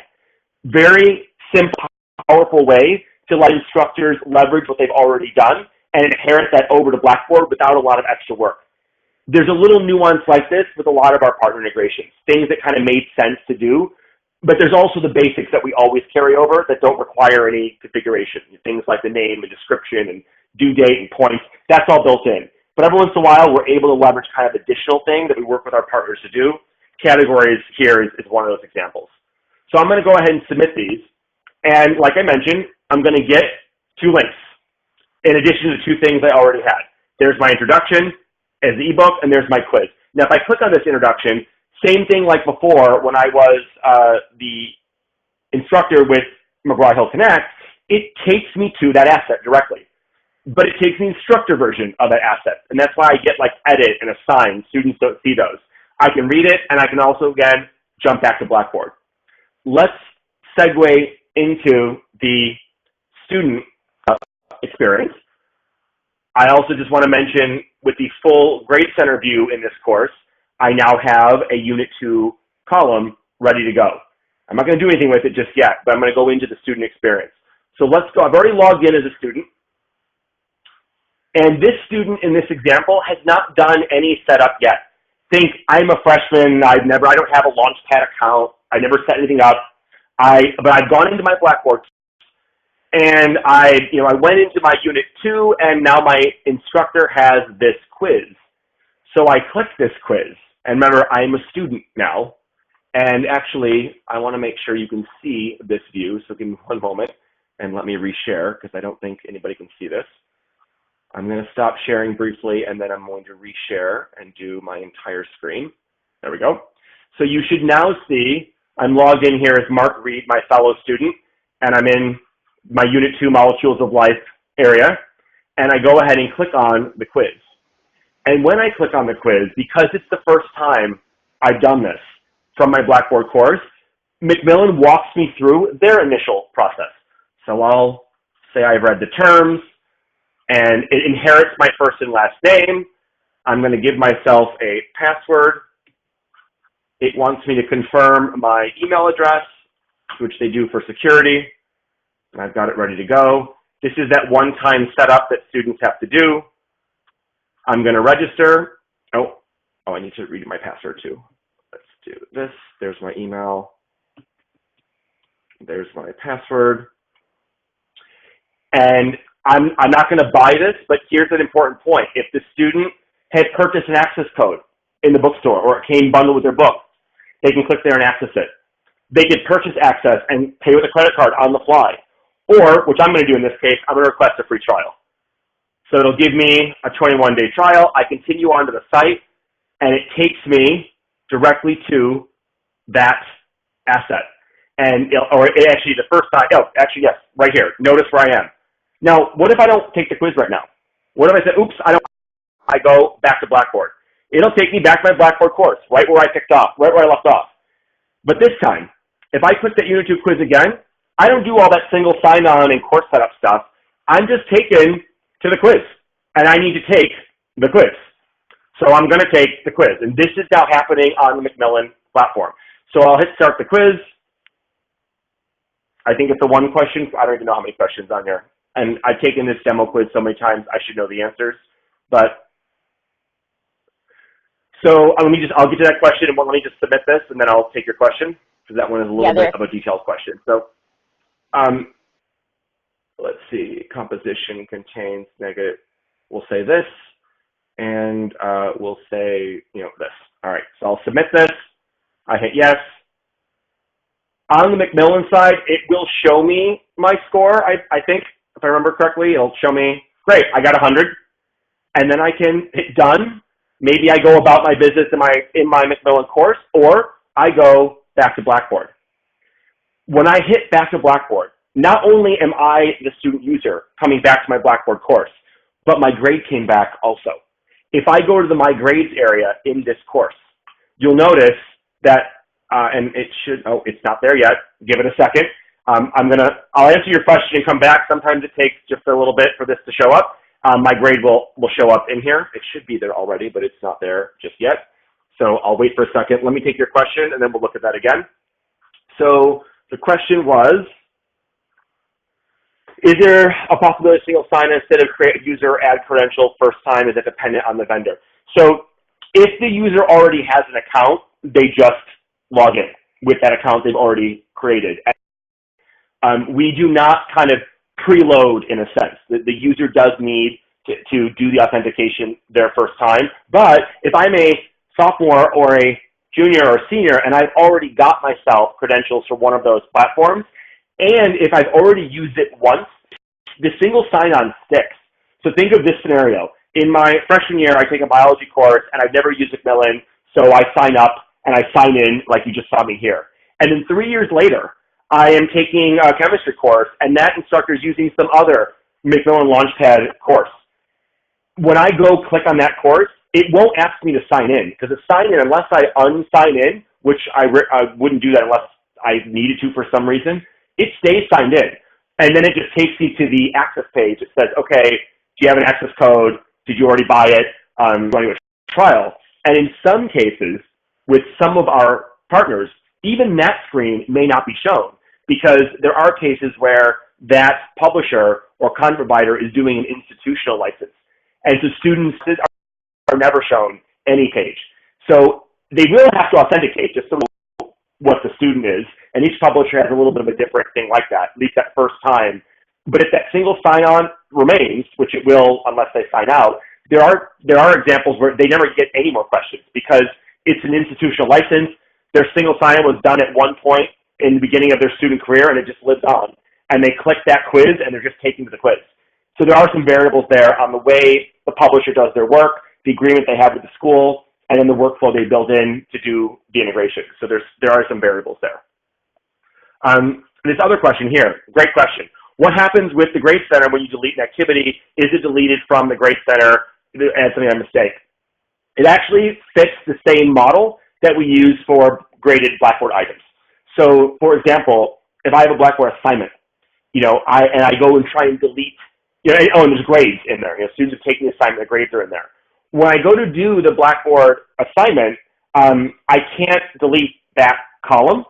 Very simple, powerful way to let instructors leverage what they've already done and inherit that over to Blackboard without a lot of extra work. There's a little nuance like this with a lot of our partner integrations, things that kind of made sense to do, but there's also the basics that we always carry over that don't require any configuration, things like the name and description and due date and points. That's all built in. But every once in a while, we're able to leverage kind of additional thing that we work with our partners to do. Categories here is one of those examples. So I'm going to go ahead and submit these. And like I mentioned, I'm going to get 2 links in addition to the 2 things I already had. There's my introduction as the ebook, and there's my quiz. Now, if I click on this introduction, same thing like before when I was the instructor with McGraw-Hill Connect, it takes me to that asset directly. But it takes the instructor version of that asset. And that's why I get like edit and assign. Students don't see those. I can read it, and I can also, again, jump back to Blackboard. Let's segue into the student experience. I also just want to mention with the full Grade Center view in this course, I now have a Unit 2 column ready to go. I'm not going to do anything with it just yet, but I'm going to go into the student experience. So let's go. I've already logged in as a student. And this student in this example has not done any setup yet. Think, I'm a freshman, I don't have a Launchpad account, I never set anything up. But I've gone into my Blackboard and I went into my Unit 2 and now my instructor has this quiz. So I click this quiz. And remember, I'm a student now. And actually, I want to make sure you can see this view. So give me one moment and let me reshare because I don't think anybody can see this. I'm going to stop sharing briefly and then I'm going to reshare and do my entire screen. There we go. So you should now see I'm logged in here as Mark Reed, my fellow student, and I'm in my Unit 2 Molecules of Life area, and I go ahead and click on the quiz. And when I click on the quiz, because it's the first time I've done this from my Blackboard course, Macmillan walks me through their initial process. So I'll say I've read the terms, and it inherits my first and last name. I'm going to give myself a password. It wants me to confirm my email address, which they do for security. And I've got it ready to go. This is that one-time setup that students have to do. I'm going to register. Oh, I need to read my password too. Let's do this. There's my email. There's my password. And I'm not going to buy this, but here's an important point. If the student had purchased an access code in the bookstore or it came bundled with their book, they can click there and access it. They could purchase access and pay with a credit card on the fly. Or, which I'm going to do in this case, I'm going to request a free trial. So it'll give me a 21-day trial. I continue onto the site, and it takes me directly to that asset. And actually, the first time, yes, right here. Notice where I am. Now, what if I don't take the quiz right now? What if I say, oops, I go back to Blackboard? It'll take me back to my Blackboard course, right where I picked off, right where I left off. But this time, if I click that Unit 2 quiz again, I don't do all that single sign-on and course setup stuff. I'm just taken to the quiz, and I need to take the quiz. So I'm going to take the quiz, and this is now happening on the Macmillan platform. So I'll hit start the quiz. I think it's a one question. I don't even know how many questions on here. And I've taken this demo quiz so many times, I should know the answers. But so I'll get to that question, and let me just submit this, and then I'll take your question, because that one is a little bit of a detailed question. So let's see, composition contains negative, we'll say this, and we'll say, this. All right, so I'll submit this. I hit yes. On the Macmillan side, it will show me my score, I think, if I remember correctly. It'll show me, great, I got 100. And then I can hit done. Maybe I go about my business in my Macmillan course, or I go back to Blackboard. When I hit back to Blackboard, not only am I the student user coming back to my Blackboard course, but my grade came back also. If I go to the My Grades area in this course, you'll notice that, and it should, it's not there yet. Give it a second. I'll answer your question and come back. Sometimes it takes just a little bit for this to show up. My grade will show up in here. It should be there already, but it's not there just yet. So I'll wait for a second. Let me take your question, and then we'll look at that again. So the question was, is there a possibility of single sign-on instead of create a user add credential first time? Is it dependent on the vendor? So if the user already has an account, they just log in with that account they've already created. We do not kind of preload in a sense. The user does need to do the authentication their first time. But if I'm a sophomore or a junior or senior and I've already got myself credentials for one of those platforms, and if I've already used it once, the single sign-on sticks. So think of this scenario. In my freshman year, I take a biology course and I've never used Macmillan, so I sign up and I sign in like you just saw me here. And then 3 years later, I am taking a chemistry course, and that instructor is using some other Macmillan Launchpad course. When I go click on that course, it won't ask me to sign in, because a sign in, unless I unsign in, which I wouldn't do that unless I needed to for some reason, it stays signed in. And then it just takes me to the access page. It says, okay, Do you have an access code? Did you already buy it? You want to do a trial? And in some cases, with some of our partners, even that screen may not be shown because there are cases where that publisher or content provider is doing an institutional license. And so students are never shown any page. So they will have to authenticate just to know what the student is. And each publisher has a little bit of a different thing like that, at least that first time. But if that single sign-on remains, which it will unless they sign out, there are examples where they never get any more questions because it's an institutional license. Their single sign-on was done at one point in the beginning of their student career, and it just lives on. And they click that quiz, and they're just taken to the quiz. So there are some variables there on the way the publisher does their work, the agreement they have with the school, and then the workflow they build in to do the integration. So there are some variables there. This other question here, great question. What happens with the Grade Center when you delete an activity? Is it deleted from the Grade Center and something by mistake? It actually fits the same model that we use for graded Blackboard items. So, for example, if I have a Blackboard assignment, I go and try and delete, and there's grades in there. Students have taken the assignment, the grades are in there. When I go to do the Blackboard assignment, I can't delete that column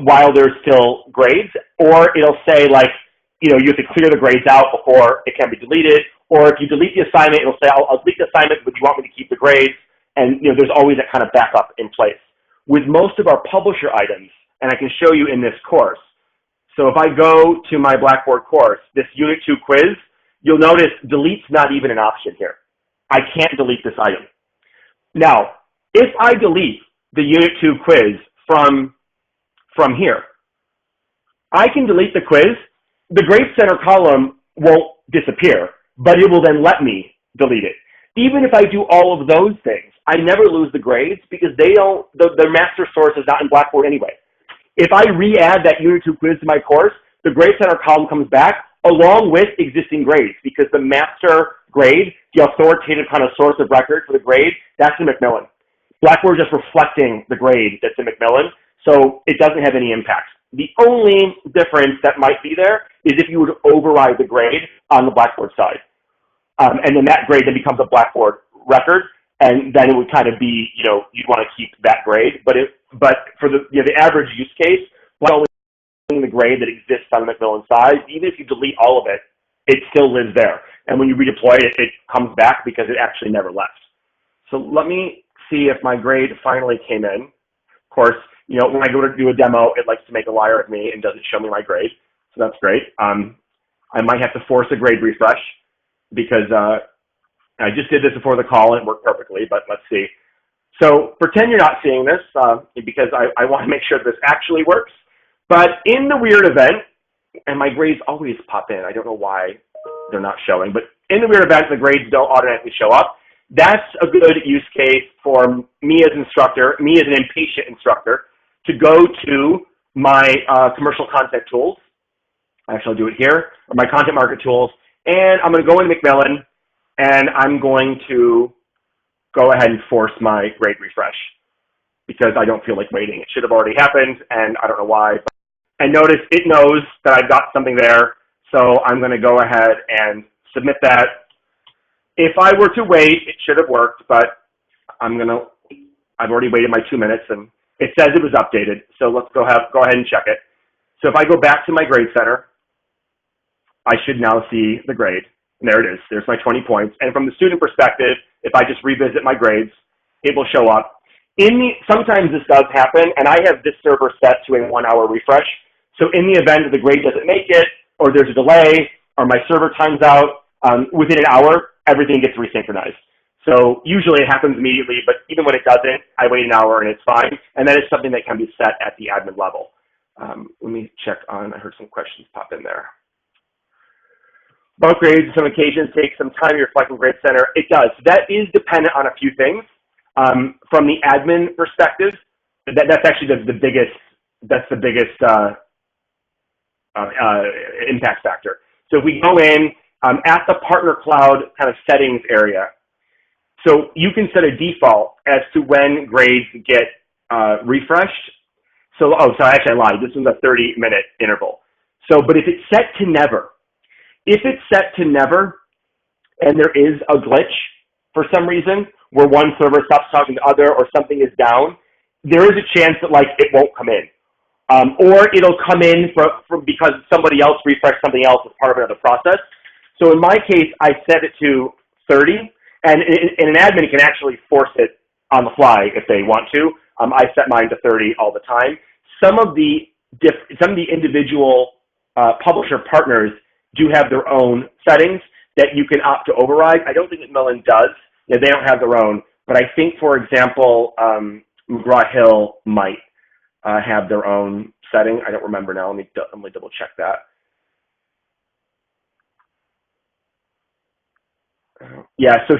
while there's still grades, or it'll say you have to clear the grades out before it can be deleted, or if you delete the assignment, it'll say, I'll delete the assignment, but you want me to keep the grades, and there's always that kind of backup in place. With most of our publisher items, and I can show you in this course, so if I go to my Blackboard course, this Unit 2 quiz, you'll notice delete's not even an option here. I can't delete this item. Now, if I delete the Unit 2 quiz from here, I can delete the quiz. The Grade Center column won't disappear, but it will then let me delete it. Even if I do all of those things, I never lose the grades because the master source is not in Blackboard anyway. If I re-add that Unit 2 quiz to my course, the Grade Center column comes back along with existing grades because the master grade, the authoritative kind of source of record for the grade, that's in Macmillan. Blackboard is just reflecting the grade that's in Macmillan, so it doesn't have any impact. The only difference that might be there is if you were to override the grade on the Blackboard side. And then that grade then becomes a Blackboard record, and then it would kind of be, you'd want to keep that grade. But for the average use case, only the grade that exists on the Macmillan side, even if you delete all of it, it still lives there. And when you redeploy it, it comes back because it actually never left. So let me see if my grade finally came in. Of course, when I go to do a demo, it likes to make a liar of me and doesn't show me my grade. So that's great. I might have to force a grade refresh because I just did this before the call and it worked perfectly, but let's see. So pretend you're not seeing this because I want to make sure this actually works. But in the weird event, and my grades always pop in. I don't know why they're not showing, but in the weird event, the grades don't automatically show up. That's a good use case for me as an instructor, me as an impatient instructor, to go to my commercial content tools. Actually, I'll do it here, or my content market tools, and I'm going to go into Macmillan, and I'm going to go ahead and force my grade refresh because I don't feel like waiting. It should have already happened, and I don't know why. And notice it knows that I've got something there, so I'm going to go ahead and submit that. If I were to wait, it should have worked, but I've already waited my 2 minutes, and it says it was updated, so let's go ahead and check it. So if I go back to my Grade Center, I should now see the grade. And there it is. There's my 20 points. And from the student perspective, if I just revisit my grades, it will show up. Sometimes this does happen, and I have this server set to a 1-hour refresh. So in the event that the grade doesn't make it, or there's a delay, or my server times out, within an hour, everything gets resynchronized. So usually it happens immediately, but even when it doesn't, I wait an hour and it's fine. And that is something that can be set at the admin level. Let me check on, I heard some questions pop in there. Both grades on some occasions take some time to reflect in Grade Center. It does. That is dependent on a few things. From the admin perspective, that's actually the biggest impact factor. So if we go in at the partner cloud kind of settings area, so you can set a default as to when grades get refreshed. So, actually I lied. This is a 30-minute interval. So, but if it's set to never, and there is a glitch for some reason where one server stops talking to the other or something is down, there is a chance that like it won't come in. Or it'll come in because somebody else refreshed something else as part of another process. So in my case, I set it to 30, and an admin can actually force it on the fly if they want to. I set mine to 30 all the time. Some of the individual publisher partners do have their own settings that you can opt to override. I don't think Macmillan does. Yeah, they don't have their own, but I think, for example, McGraw-Hill might have their own setting. I don't remember now. Let me double check that. Yeah, so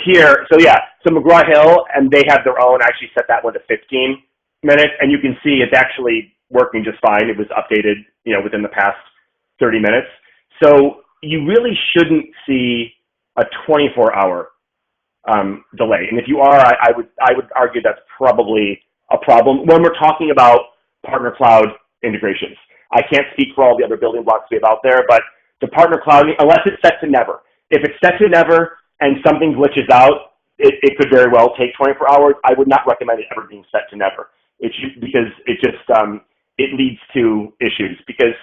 McGraw-Hill, and they have their own. I actually set that one to 15 minutes, and you can see it's actually working just fine. It was updated, within the past 30 minutes. So you really shouldn't see a 24-hour delay. And if you are, I would argue that's probably a problem when we're talking about partner cloud integrations. I can't speak for all the other building blocks we have out there, but the partner cloud, unless it's set to never. If it's set to never and something glitches out, it could very well take 24 hours. I would not recommend it ever being set to never. Because it leads to issues, because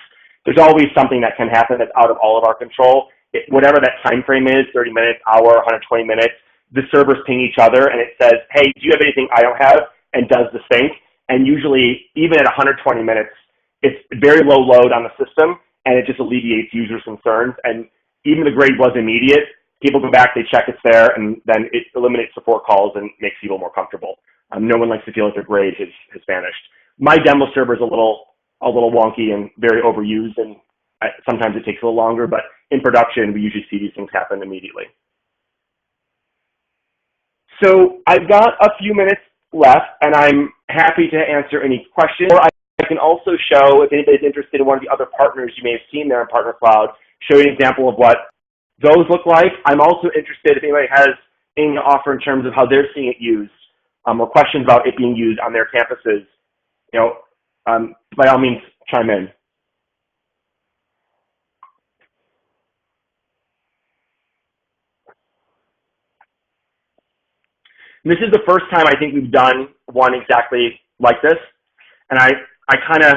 there's always something that can happen that's out of all of our control. Whatever that time frame is, 30 minutes, hour, 120 minutes, the servers ping each other and it says, hey, do you have anything I don't have? And does the sync. And usually, even at 120 minutes, it's very low load on the system, and it just alleviates users' concerns. And even the grade was immediate. People go back, they check it's there, and then it eliminates support calls and makes people more comfortable. No one likes to feel like their grade has vanished. My demo server is a little wonky and very overused, and sometimes it takes a little longer, but in production, we usually see these things happen immediately. So I've got a few minutes left, and I'm happy to answer any questions. Or I can also show, if anybody's interested in one of the other partners you may have seen there in Partner Cloud, show you an example of what those look like. I'm also interested if anybody has anything to offer in terms of how they're seeing it used, or questions about it being used on their campuses. By all means, chime in. This is the first time I think we've done one exactly like this, and I kind of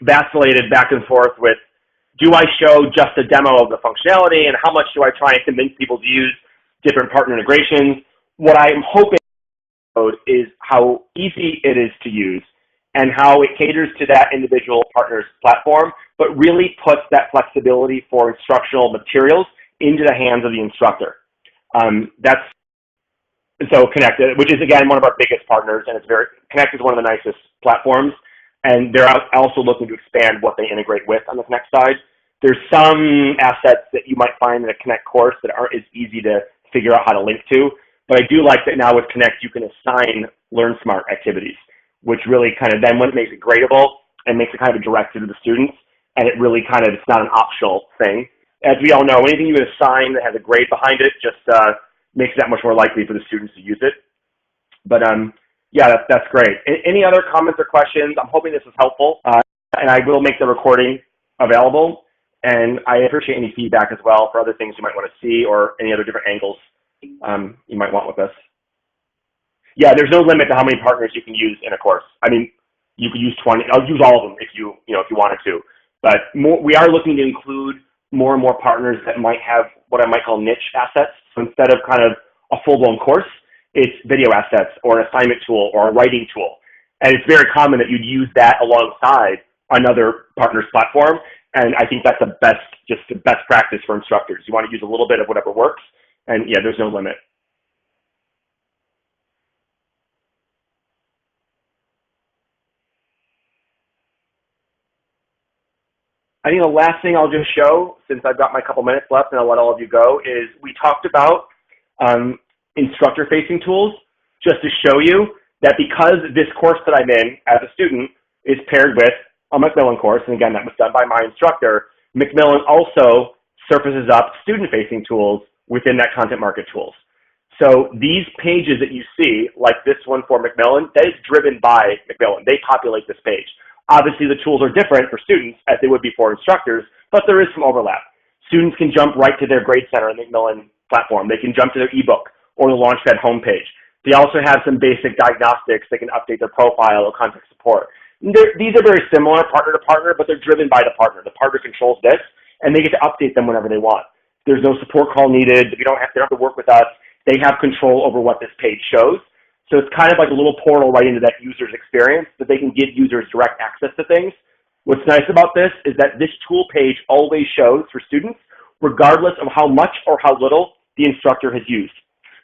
vacillated back and forth with, do I show just a demo of the functionality, and how much do I try and convince people to use different partner integrations? What I'm hoping is how easy it is to use and how it caters to that individual partner's platform, but really puts that flexibility for instructional materials into the hands of the instructor. That's so Connect, which is again one of our biggest partners, and Connect is one of the nicest platforms, and they're also looking to expand what they integrate with on the Connect side. There's some assets that you might find in a Connect course that aren't as easy to figure out how to link to, but I do like that now with Connect you can assign LearnSmart activities, which really kind of then makes it gradable and makes it kind of directed to the students, and it really kind of, it's not an optional thing. As we all know, anything you assign that has a grade behind it just makes it that much more likely for the students to use it. But yeah, that's great. Any other comments or questions? I'm hoping this is helpful, and I will make the recording available, and I appreciate any feedback as well for other things you might want to see or any other different angles you might want with this. Yeah, there's no limit to how many partners you can use in a course. I mean, you could use 20. I'll use all of them if you wanted to. But we are looking to include more and more partners that might have what I might call niche assets. So instead of kind of a full-blown course, it's video assets or an assignment tool or a writing tool. And it's very common that you'd use that alongside another partner's platform. And I think that's the best practice for instructors. You want to use a little bit of whatever works. And yeah, there's no limit. I think the last thing I'll just show, since I've got my couple minutes left and I'll let all of you go, is we talked about instructor-facing tools, just to show you that because this course that I'm in as a student is paired with a Macmillan course, and again, that was done by my instructor, Macmillan also surfaces up student-facing tools within that content market tools. So these pages that you see, like this one for Macmillan, that is driven by Macmillan. They populate this page. Obviously, the tools are different for students as they would be for instructors, but there is some overlap. Students can jump right to their Grade Center in the Macmillan platform. They can jump to their ebook or the Launchpad homepage. They also have some basic diagnostics. They can update their profile or contact support. These are very similar partner to partner, but they're driven by the partner. The partner controls this, and they get to update them whenever they want. There's no support call needed. They don't have to work with us. They have control over what this page shows. So it's kind of like a little portal right into that user's experience that they can give users direct access to things. What's nice about this is that this tool page always shows for students, regardless of how much or how little the instructor has used.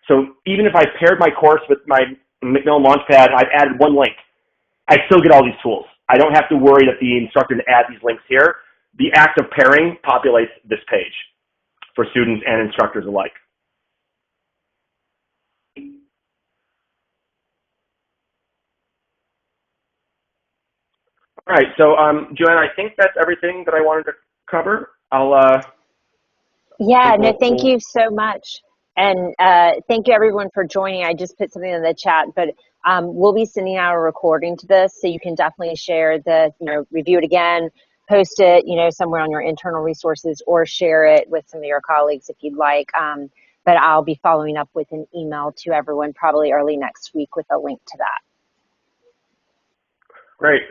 So even if I paired my course with my Macmillan Launchpad, I've added one link, I still get all these tools. I don't have to worry that the instructor can add these links here. The act of pairing populates this page for students and instructors alike. All right, so Joanne, I think that's everything that I wanted to cover. Thank you so much. And thank you everyone for joining. I just put something in the chat, but we'll be sending out a recording to this, so you can definitely share the, review it again, post it, somewhere on your internal resources, or share it with some of your colleagues if you'd like. But I'll be following up with an email to everyone probably early next week with a link to that. Great.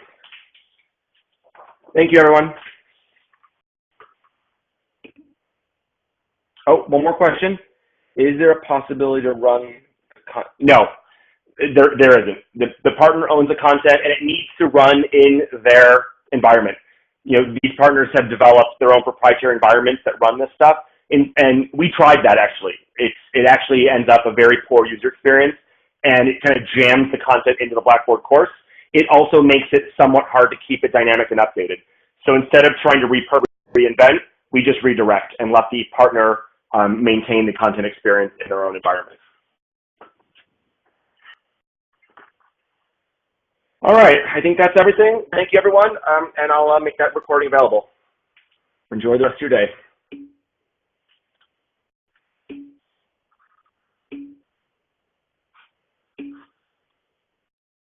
Thank you, everyone. Oh, one more question. Is there a possibility to run? No, there isn't. The partner owns the content, and it needs to run in their environment. These partners have developed their own proprietary environments that run this stuff, and we tried that actually. It actually ends up a very poor user experience, and it kind of jams the content into the Blackboard course. It also makes it somewhat hard to keep it dynamic and updated. So instead of trying to reinvent, we just redirect and let the partner maintain the content experience in their own environment. All right, I think that's everything. Thank you, everyone, and I'll make that recording available. Enjoy the rest of your day.